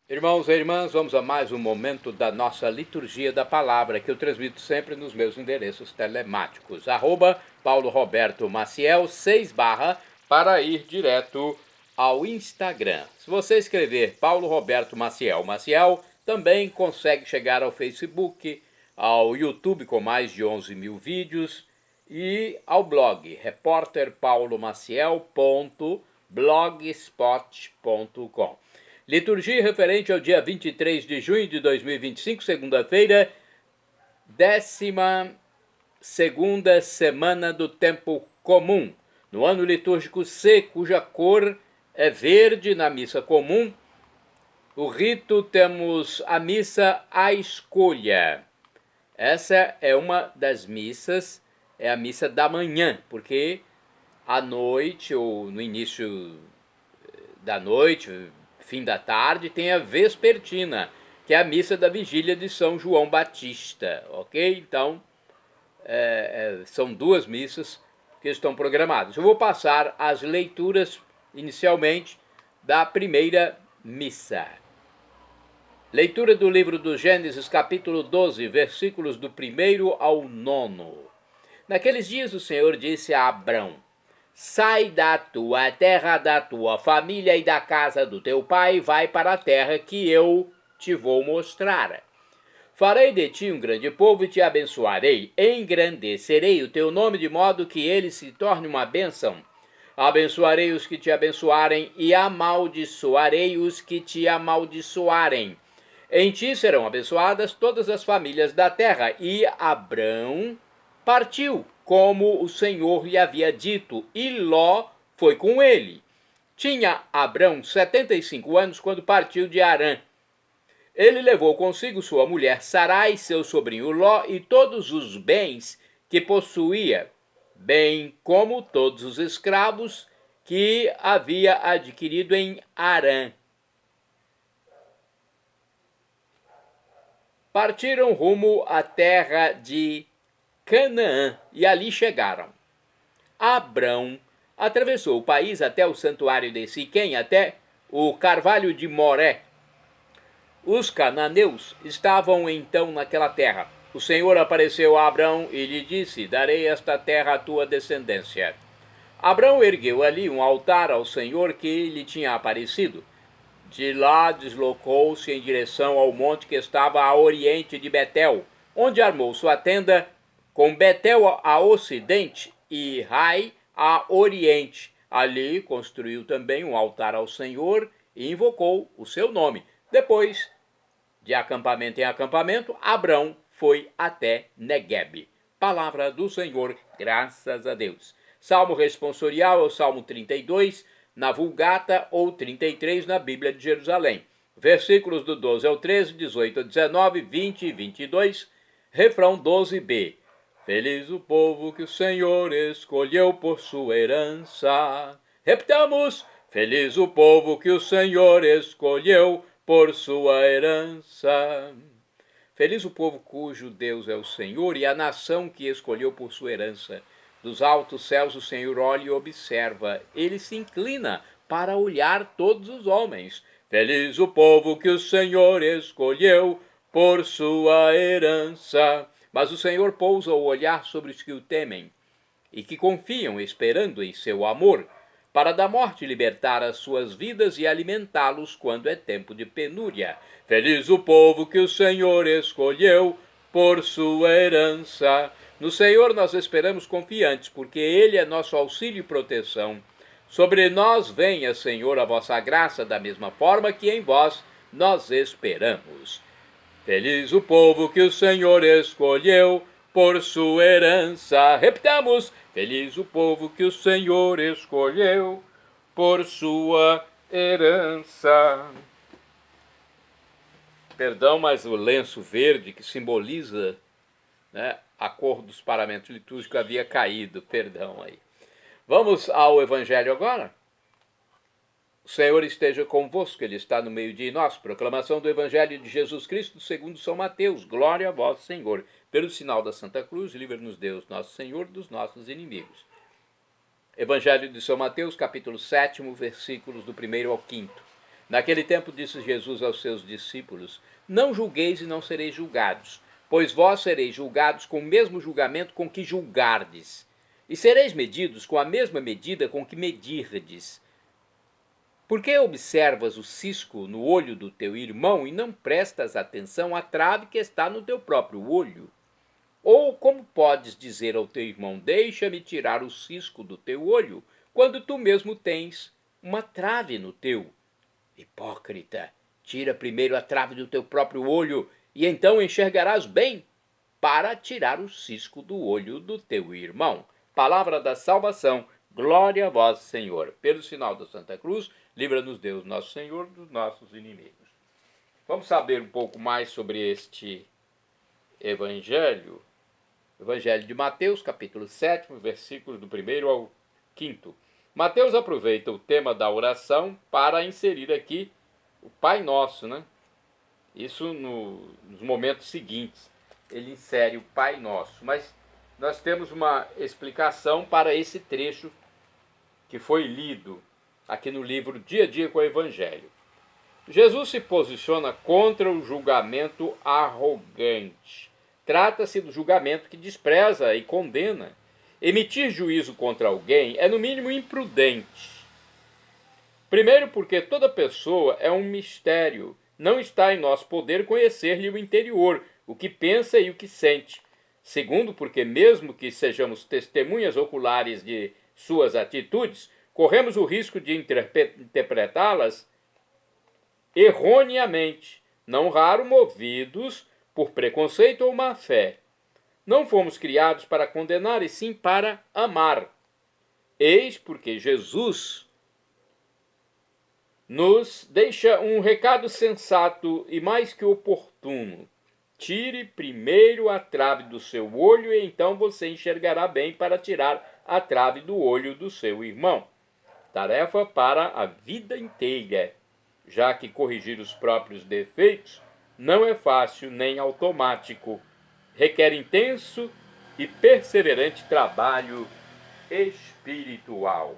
Irmãos e irmãs, vamos a mais um momento da nossa liturgia da palavra, que eu transmito sempre nos meus endereços telemáticos. Paulo Roberto Maciel, 6 para ir direto ao Instagram. Se você escrever Paulo Roberto Maciel, também consegue chegar ao Facebook, ao YouTube com mais de 11 mil vídeos e ao blog repórterpaulomaciel.blogspot.com. Liturgia referente ao dia 23 de junho de 2025, segunda-feira, 12ª semana do tempo comum, no ano litúrgico C, cuja cor é verde na missa comum. O rito temos a missa à escolha. Essa é uma das missas, é a missa da manhã, porque à noite ou no início da noite, fim da tarde, tem a vespertina, que é a missa da vigília de São João Batista, ok? Então, são duas missas que estão programadas. Eu vou passar as leituras, inicialmente, da primeira missa. Leitura do livro do Gênesis, capítulo 12, versículos do 1º ao 9. Naqueles dias o Senhor disse a Abrão: sai da tua terra, da tua família e da casa do teu pai, vai para a terra que eu te vou mostrar. Farei de ti um grande povo e te abençoarei, engrandecerei o teu nome de modo que ele se torne uma bênção. Abençoarei os que te abençoarem e amaldiçoarei os que te amaldiçoarem. Em ti serão abençoadas todas as famílias da terra. E Abrão partiu, como o Senhor lhe havia dito, e Ló foi com ele. Tinha Abrão 75 anos quando partiu de Harã. Ele levou consigo sua mulher Sarai, seu sobrinho Ló e todos os bens que possuía, bem como todos os escravos que havia adquirido em Harã. Partiram rumo à terra de Canaã e ali chegaram. Abrão atravessou o país até o santuário de Siquém, até o carvalho de Moré. Os cananeus estavam então naquela terra. O Senhor apareceu a Abrão e lhe disse: darei esta terra à tua descendência. Abrão ergueu ali um altar ao Senhor que lhe tinha aparecido. De lá deslocou-se em direção ao monte que estava a oriente de Betel, onde armou sua tenda, com Betel a ocidente e Rai a oriente. Ali construiu também um altar ao Senhor e invocou o seu nome. Depois, de acampamento em acampamento, Abrão foi até Neguebe. Palavra do Senhor, graças a Deus. Salmo responsorial é o Salmo 32, na Vulgata, ou 33 na Bíblia de Jerusalém. Versículos do 12 ao 13, 18 a 19, 20 e 22, refrão 12b. Feliz o povo que o Senhor escolheu por sua herança. Repitamos: feliz o povo que o Senhor escolheu por sua herança. Feliz o povo cujo Deus é o Senhor e a nação que escolheu por sua herança. Dos altos céus o Senhor olha e observa, ele se inclina para olhar todos os homens. Feliz o povo que o Senhor escolheu por sua herança. Mas o Senhor pousa o olhar sobre os que o temem e que confiam esperando em seu amor, para da morte libertar as suas vidas e alimentá-los quando é tempo de penúria. Feliz o povo que o Senhor escolheu por sua herança. No Senhor nós esperamos confiantes, porque Ele é nosso auxílio e proteção. Sobre nós venha, Senhor, a vossa graça, da mesma forma que em vós nós esperamos. Feliz o povo que o Senhor escolheu por sua herança. Repitamos: feliz o povo que o Senhor escolheu por sua herança. Perdão, mas o lenço verde que simboliza, né, a cor dos paramentos litúrgicos havia caído. Perdão aí. Vamos ao Evangelho agora? O Senhor esteja convosco, Ele está no meio de nós. Proclamação do Evangelho de Jesus Cristo segundo São Mateus. Glória a vós, Senhor. Pelo sinal da Santa Cruz, livra-nos Deus, nosso Senhor, dos nossos inimigos. Evangelho de São Mateus, capítulo 7, versículos do 1º ao 5º. Naquele tempo disse Jesus aos seus discípulos: Não julgueis e não sereis julgados, pois vós sereis julgados com o mesmo julgamento com que julgardes, e sereis medidos com a mesma medida com que medirdes. Por que observas o cisco no olho do teu irmão e não prestas atenção à trave que está no teu próprio olho? Ou como podes dizer ao teu irmão: Deixa-me tirar o cisco do teu olho, quando tu mesmo tens uma trave no teu? Hipócrita, tira primeiro a trave do teu próprio olho, e então enxergarás bem para tirar o cisco do olho do teu irmão. Palavra da salvação, glória a vós, Senhor. Pelo sinal da Santa Cruz, livra-nos Deus, nosso Senhor, dos nossos inimigos. Vamos saber um pouco mais sobre este evangelho. Evangelho de Mateus, capítulo 7, versículos do 1º ao 5º. Mateus aproveita o tema da oração para inserir aqui o Pai Nosso, né? Isso nos momentos seguintes. Ele insere o Pai Nosso. Mas nós temos uma explicação para esse trecho que foi lido aqui no livro Dia a Dia com o Evangelho. Jesus se posiciona contra o julgamento arrogante. Trata-se do julgamento que despreza e condena. Emitir juízo contra alguém é, no mínimo, imprudente. Primeiro, porque toda pessoa é um mistério. Não está em nosso poder conhecer-lhe o interior, o que pensa e o que sente. Segundo, porque mesmo que sejamos testemunhas oculares de suas atitudes, corremos o risco de interpretá-las erroneamente, não raro movidos por preconceito ou má fé. Não fomos criados para condenar, e sim para amar. Eis porque Jesus nos deixa um recado sensato e mais que oportuno. Tire primeiro a trave do seu olho e então você enxergará bem para tirar a trave do olho do seu irmão. Tarefa para a vida inteira, já que corrigir os próprios defeitos não é fácil nem automático. Requer intenso e perseverante trabalho espiritual.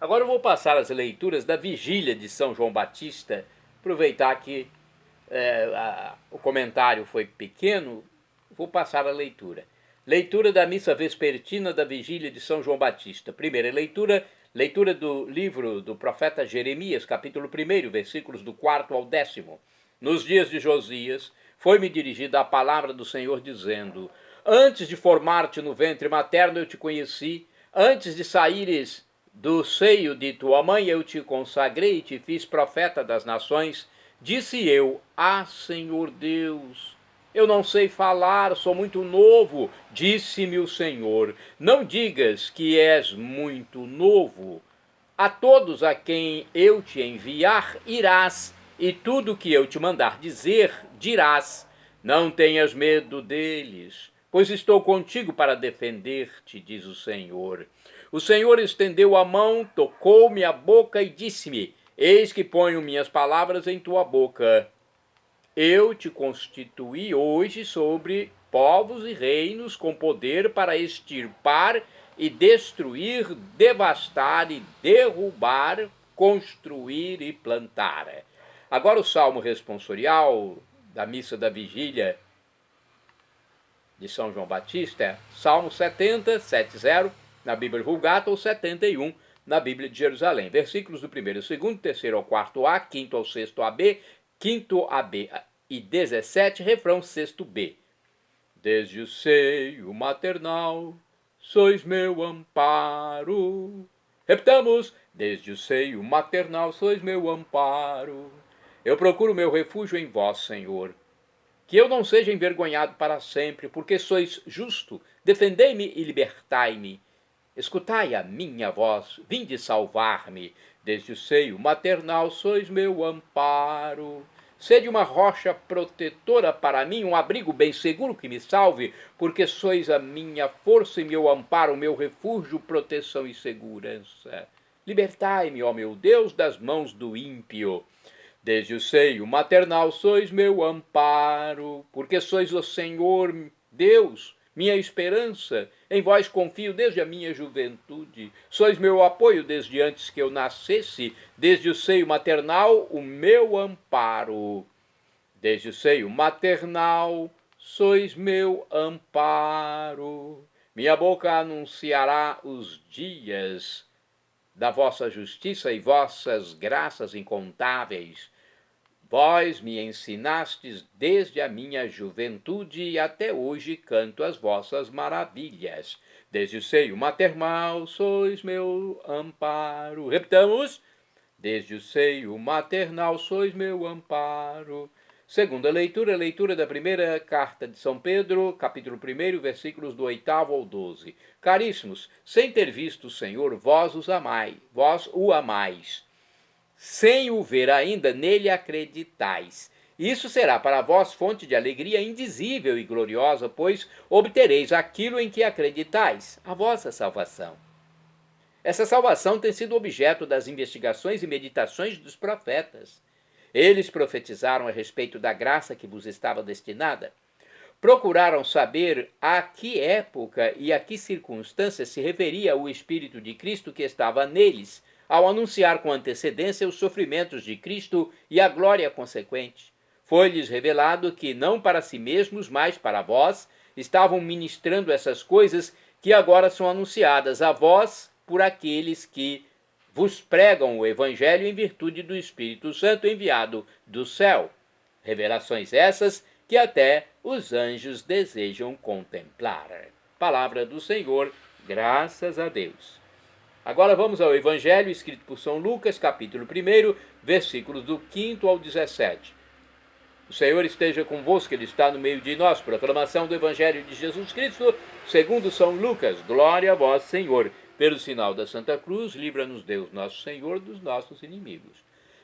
Agora eu vou passar as leituras da vigília de São João Batista, aproveitar que o comentário foi pequeno, vou passar a leitura. Leitura da missa vespertina da vigília de São João Batista. Primeira leitura do livro do profeta Jeremias, capítulo 1, versículos do 4 ao 10º. Nos dias de Josias, foi-me dirigida a palavra do Senhor, dizendo: Antes de formar-te no ventre materno eu te conheci, antes de saíres do seio de tua mãe eu te consagrei e te fiz profeta das nações. Disse eu: Senhor Deus, eu não sei falar, sou muito novo. Disse-me o Senhor: Não digas que és muito novo. A todos a quem eu te enviar irás, e tudo o que eu te mandar dizer, dirás. Não tenhas medo deles, pois estou contigo para defender-te, diz o Senhor. O Senhor estendeu a mão, tocou-me a boca e disse-me: Eis que ponho minhas palavras em tua boca. Eu te constituí hoje sobre povos e reinos com poder para extirpar e destruir, devastar e derrubar, construir e plantar. Agora o salmo responsorial da missa da vigília de São João Batista é Salmo 70, 70, na Bíblia Vulgata, ou 71, na Bíblia de Jerusalém. Versículos do 1º, 2º, 3º ao 4a, 5º ao 6º AB, 5º AB e 17, refrão 6º B. Desde o seio maternal sois meu amparo. Repetamos: desde o seio maternal sois meu amparo. Eu procuro meu refúgio em vós, Senhor. Que eu não seja envergonhado para sempre, porque sois justo. Defendei-me e libertai-me. Escutai a minha voz, vinde salvar-me. Desde o seio maternal sois meu amparo. Sede uma rocha protetora para mim, um abrigo bem seguro que me salve, porque sois a minha força e meu amparo, meu refúgio, proteção e segurança. Libertai-me, ó meu Deus, das mãos do ímpio. Desde o seio maternal sois meu amparo, porque sois o Senhor Deus, minha esperança, em vós confio desde a minha juventude. Sois meu apoio desde antes que eu nascesse, desde o seio maternal, o meu amparo. Desde o seio maternal, sois meu amparo. Minha boca anunciará os dias da vossa justiça e vossas graças incontáveis. Vós me ensinastes desde a minha juventude e até hoje canto as vossas maravilhas. Desde o seio maternal sois meu amparo. Repitamos. Desde o seio maternal sois meu amparo. Segunda leitura, leitura da primeira carta de São Pedro, capítulo 1, versículos do 8º ao 12. Caríssimos, sem ter visto o Senhor, vós o amais. Sem o ver ainda, nele acreditais. Isso será para vós fonte de alegria indizível e gloriosa, pois obtereis aquilo em que acreditais, a vossa salvação. Essa salvação tem sido objeto das investigações e meditações dos profetas. Eles profetizaram a respeito da graça que vos estava destinada. Procuraram saber a que época e a que circunstâncias se referia o Espírito de Cristo que estava neles, ao anunciar com antecedência os sofrimentos de Cristo e a glória consequente. Foi-lhes revelado que, não para si mesmos, mas para vós, estavam ministrando essas coisas que agora são anunciadas a vós por aqueles que vos pregam o Evangelho em virtude do Espírito Santo enviado do céu. Revelações essas que até os anjos desejam contemplar. Palavra do Senhor, graças a Deus. Agora vamos ao Evangelho escrito por São Lucas, capítulo 1, versículos do 5º ao 17. O Senhor esteja convosco, Ele está no meio de nós. Proclamação do Evangelho de Jesus Cristo, segundo São Lucas. Glória a vós, Senhor. Pelo sinal da Santa Cruz, livra-nos Deus, nosso Senhor, dos nossos inimigos.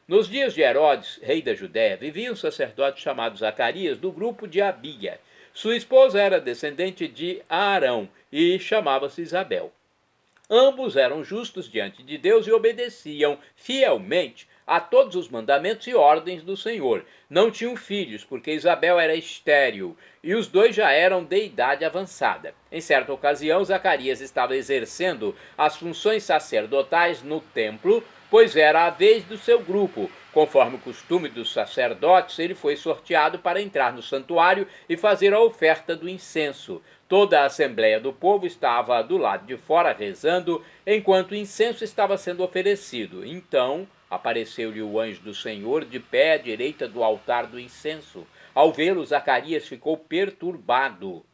Nos dias de Herodes, rei da Judéia, vivia um sacerdote chamado Zacarias, do grupo de Abia. Sua esposa era descendente de Arão e chamava-se Isabel. Ambos eram justos diante de Deus e obedeciam fielmente a todos os mandamentos e ordens do Senhor. Não tinham filhos, porque Isabel era estéril, e os dois já eram de idade avançada. Em certa ocasião, Zacarias estava exercendo as funções sacerdotais no templo, pois era a vez do seu grupo. Conforme o costume dos sacerdotes, ele foi sorteado para entrar no santuário e fazer a oferta do incenso. Toda a assembleia do povo estava do lado de fora rezando, enquanto o incenso estava sendo oferecido. Então apareceu-lhe o anjo do Senhor de pé à direita do altar do incenso. Ao vê-lo, Zacarias ficou perturbado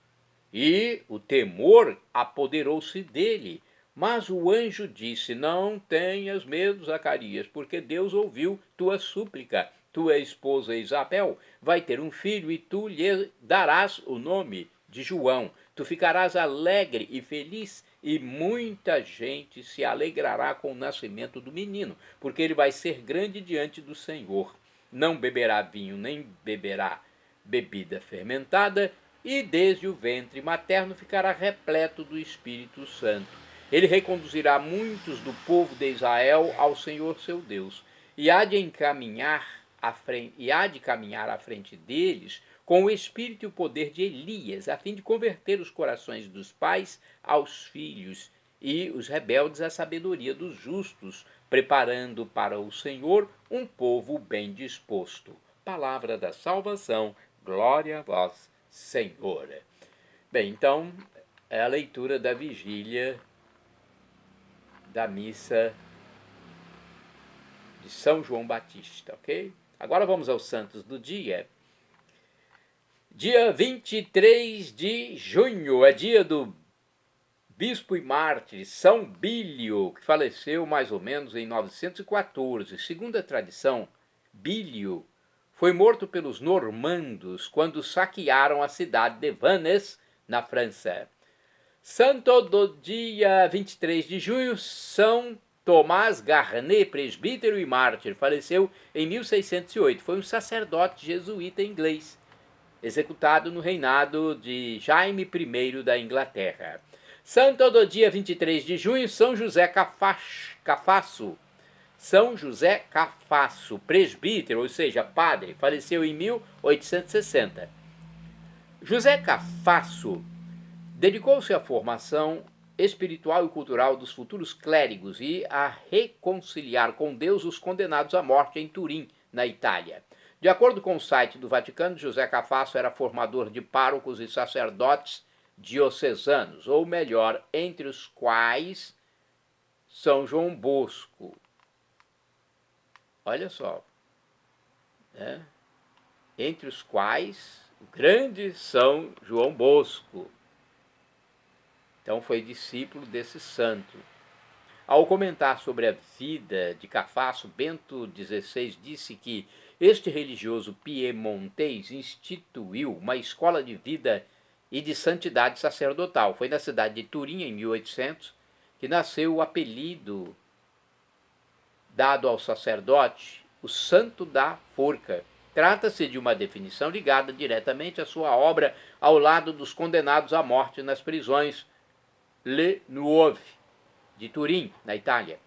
e o temor apoderou-se dele. Mas o anjo disse: não tenhas medo, Zacarias, porque Deus ouviu tua súplica. Tua esposa Isabel vai ter um filho e tu lhe darás o nome de João. Tu ficarás alegre e feliz, e muita gente se alegrará com o nascimento do menino, porque ele vai ser grande diante do Senhor. Não beberá vinho, nem beberá bebida fermentada, e desde o ventre materno ficará repleto do Espírito Santo. Ele reconduzirá muitos do povo de Israel ao Senhor seu Deus, e há de caminhar à frente deles com o espírito e o poder de Elias, a fim de converter os corações dos pais aos filhos e os rebeldes à sabedoria dos justos, preparando para o Senhor um povo bem disposto. Palavra da salvação, glória a vós, Senhor. Bem, então, é a leitura da vigília da missa de São João Batista, ok? Agora vamos aos santos do dia. Dia 23 de junho é dia do bispo e mártir São Bílio, que faleceu mais ou menos em 914. Segundo a tradição, Bílio foi morto pelos normandos quando saquearam a cidade de Vannes, na França. Santo do dia 23 de junho, São Tomás Garnet, presbítero e mártir, faleceu em 1608. Foi um sacerdote jesuíta inglês, executado no reinado de Jaime I da Inglaterra. Santo do dia 23 de junho, São José Cafasso. São José Cafasso, presbítero, ou seja, padre, faleceu em 1860. José Cafasso Dedicou-se à formação espiritual e cultural dos futuros clérigos e a reconciliar com Deus os condenados à morte em Turim, na Itália. De acordo com o site do Vaticano, José Cafasso era formador de párocos e sacerdotes diocesanos, ou melhor, entre os quais São João Bosco. Olha só, né? Entre os quais o grande São João Bosco. Então foi discípulo desse santo. Ao comentar sobre a vida de Cafasso, Bento XVI disse que este religioso piemontês instituiu uma escola de vida e de santidade sacerdotal. Foi na cidade de Turim, em 1800, que nasceu o apelido dado ao sacerdote, o Santo da Forca. Trata-se de uma definição ligada diretamente à sua obra ao lado dos condenados à morte nas prisões Le Nuove, de Turim, na Itália.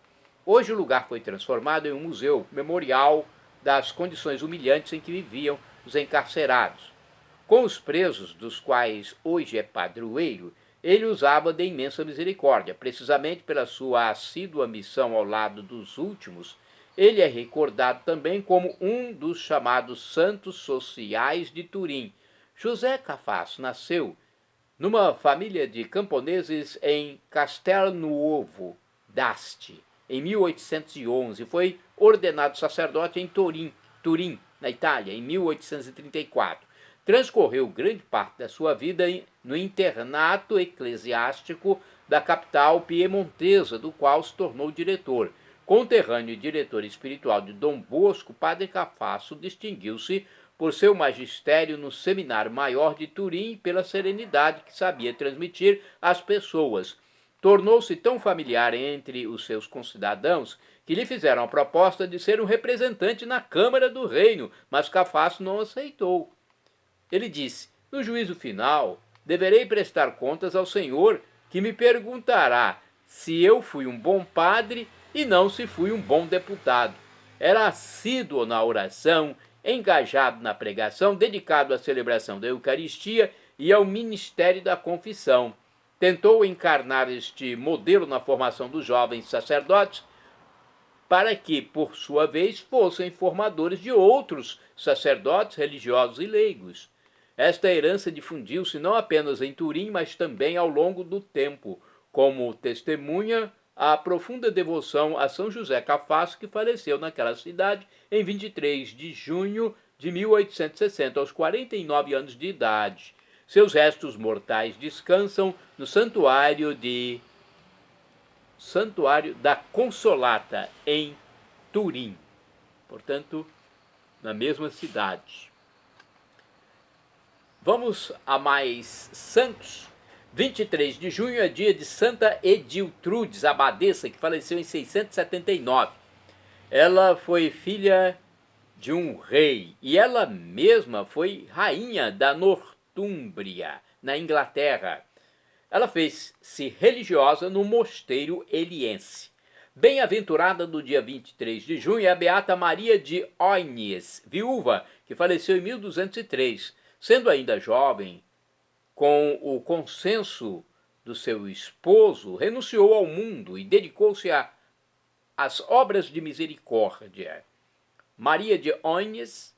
Hoje o lugar foi transformado em um museu memorial das condições humilhantes em que viviam os encarcerados. Com os presos, dos quais hoje é padroeiro, ele usava de imensa misericórdia. Precisamente pela sua assídua missão ao lado dos últimos, ele é recordado também como um dos chamados santos sociais de Turim. José Cafasso nasceu numa família de camponeses em Castelnuovo d'Asti, em 1811. Foi ordenado sacerdote em Turim, na Itália, em 1834. Transcorreu grande parte da sua vida no internato eclesiástico da capital piemontesa, do qual se tornou diretor. Conterrâneo e diretor espiritual de Dom Bosco, Padre Cafasso distinguiu-se por seu magistério no Seminário Maior de Turim e pela serenidade que sabia transmitir às pessoas. Tornou-se tão familiar entre os seus concidadãos que lhe fizeram a proposta de ser um representante na Câmara do Reino, mas Cafasso não aceitou. Ele disse: no juízo final, deverei prestar contas ao Senhor, que me perguntará se eu fui um bom padre e não se fui um bom deputado. Era assíduo na oração, engajado na pregação, dedicado à celebração da Eucaristia e ao ministério da confissão. Tentou encarnar este modelo na formação dos jovens sacerdotes, para que, por sua vez, fossem formadores de outros sacerdotes, religiosos e leigos. Esta herança difundiu-se não apenas em Turim, mas também ao longo do tempo, como testemunha a profunda devoção a São José Cafasso, que faleceu naquela cidade em 23 de junho de 1860, aos 49 anos de idade. Seus restos mortais descansam no Santuário da Consolata, em Turim, portanto, na mesma cidade. Vamos a mais santos. 23 de junho é dia de Santa Ediltrudes, abadesa, que faleceu em 679. Ela foi filha de um rei e ela mesma foi rainha da Nortúmbria, na Inglaterra. Ela fez-se religiosa no mosteiro eliense. Bem-aventurada do dia 23 de junho é a beata Maria de Oignies, viúva, que faleceu em 1203. Sendo ainda jovem, com o consenso do seu esposo, renunciou ao mundo e dedicou-se às obras de misericórdia. Maria de Oignies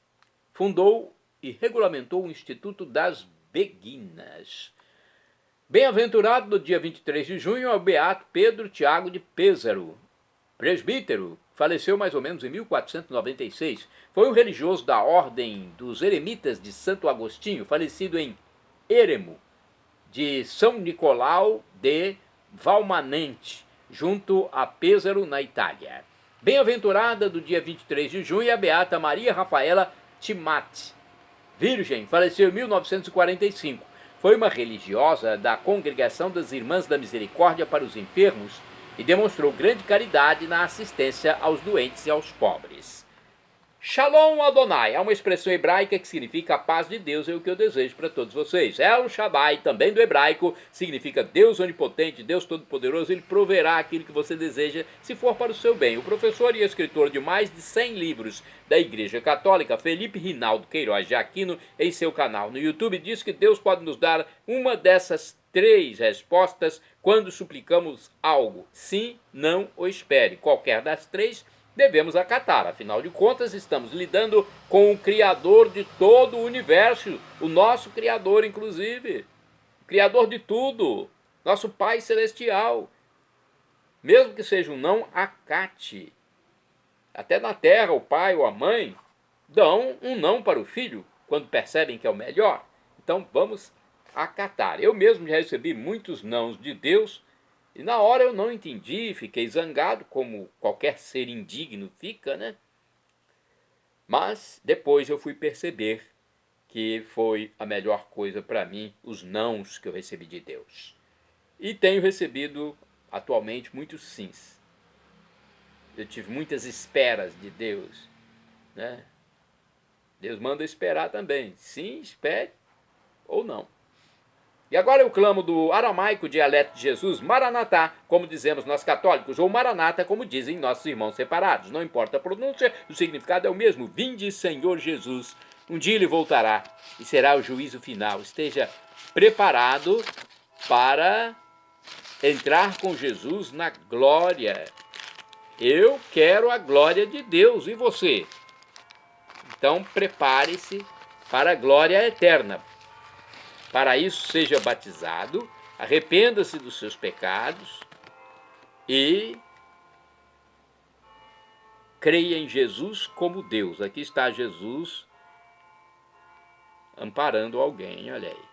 fundou e regulamentou o Instituto das Beguinas. Bem-aventurado no dia 23 de junho é o beato Pedro Tiago de Pesaro, presbítero, faleceu mais ou menos em 1496. Foi um religioso da ordem dos eremitas de Santo Agostinho, falecido em Eremo, de São Nicolau de Valmanente, junto a Pesaro, na Itália. Bem-aventurada do dia 23 de junho é a beata Maria Rafaela Timati, virgem, faleceu em 1945. Foi uma religiosa da Congregação das Irmãs da Misericórdia para os Enfermos e demonstrou grande caridade na assistência aos doentes e aos pobres. Shalom Adonai é uma expressão hebraica que significa a paz de Deus, é o que eu desejo para todos vocês. El Shaddai, também do hebraico, significa Deus onipotente, Deus todo-poderoso. Ele proverá aquilo que você deseja, se for para o seu bem. O professor e escritor de mais de 100 livros da Igreja Católica, Felipe Rinaldo Queiroz de Aquino, em seu canal no YouTube, diz que Deus pode nos dar uma dessas 3 respostas quando suplicamos algo. Sim, não ou espere. Qualquer das 3 devemos acatar. Afinal de contas, estamos lidando com o Criador de todo o universo, o nosso Criador, inclusive, o Criador de tudo, nosso Pai Celestial. Mesmo que seja um não, acate. Até na terra, o pai ou a mãe dão um não para o filho, quando percebem que é o melhor. Então, vamos acatar. Eu mesmo já recebi muitos nãos de Deus, e na hora eu não entendi, fiquei zangado, como qualquer ser indigno fica, né? Mas depois eu fui perceber que foi a melhor coisa para mim, os nãos que eu recebi de Deus. E tenho recebido atualmente muitos sims. Eu tive muitas esperas de Deus, né? Deus manda esperar também. Sim, espere ou não. E agora eu clamo do aramaico dialeto de Jesus, Maranatá, como dizemos nós católicos, ou Maranata, como dizem nossos irmãos separados. Não importa a pronúncia, o significado é o mesmo. Vinde, Senhor Jesus. Um dia ele voltará e será o juízo final. Esteja preparado para entrar com Jesus na glória. Eu quero a glória de Deus, e você? Então prepare-se para a glória eterna. Para isso, seja batizado, arrependa-se dos seus pecados e creia em Jesus como Deus. Aqui está Jesus amparando alguém, olha aí.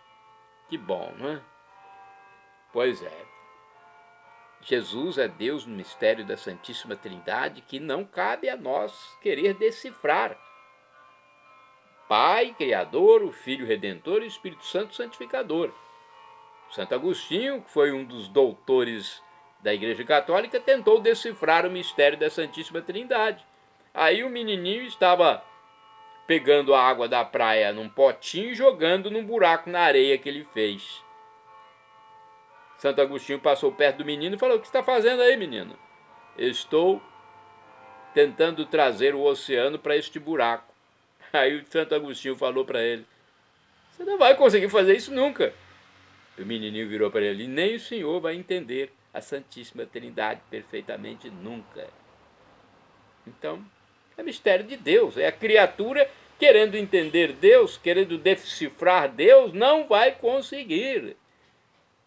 Que bom, não é? Pois é. Jesus é Deus no mistério da Santíssima Trindade, que não cabe a nós querer decifrar. Pai, Criador, o Filho Redentor e o Espírito Santo Santificador. Santo Agostinho, que foi um dos doutores da Igreja Católica, tentou decifrar o mistério da Santíssima Trindade. Aí o menininho estava pegando a água da praia num potinho e jogando num buraco na areia que ele fez. Santo Agostinho passou perto do menino e falou: "O que você está fazendo aí, menino?" "Estou tentando trazer o oceano para este buraco." Aí o Santo Agostinho falou para ele: "Você não vai conseguir fazer isso nunca." O menininho virou para ele: "Nem o senhor vai entender a Santíssima Trindade perfeitamente nunca." Então, é mistério de Deus. É a criatura querendo entender Deus, querendo decifrar Deus, não vai conseguir.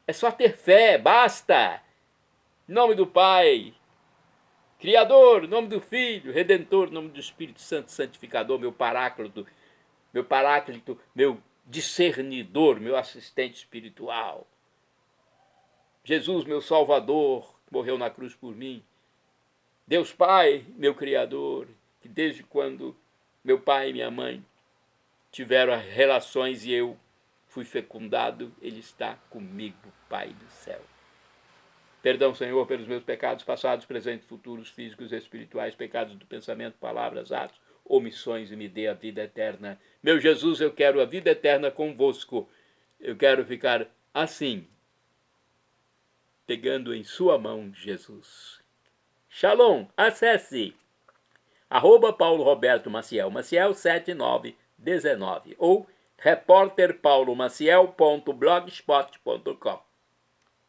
É só ter fé, basta. Em nome do Pai, Criador, em nome do Filho, Redentor, em nome do Espírito Santo, Santificador, meu paráclito, meu discernidor, meu assistente espiritual. Jesus, meu Salvador, que morreu na cruz por mim. Deus Pai, meu Criador, que desde quando meu pai e minha mãe tiveram relações e eu fui fecundado, Ele está comigo, Pai do céu. Perdão, Senhor, pelos meus pecados passados, presentes, futuros, físicos e espirituais, pecados do pensamento, palavras, atos, omissões, e me dê a vida eterna. Meu Jesus, eu quero a vida eterna convosco. Eu quero ficar assim, pegando em sua mão, Jesus. Shalom, acesse @PauloRobertoMaciel, Maciel 7919 ou repórterpaulomaciel.blogspot.com.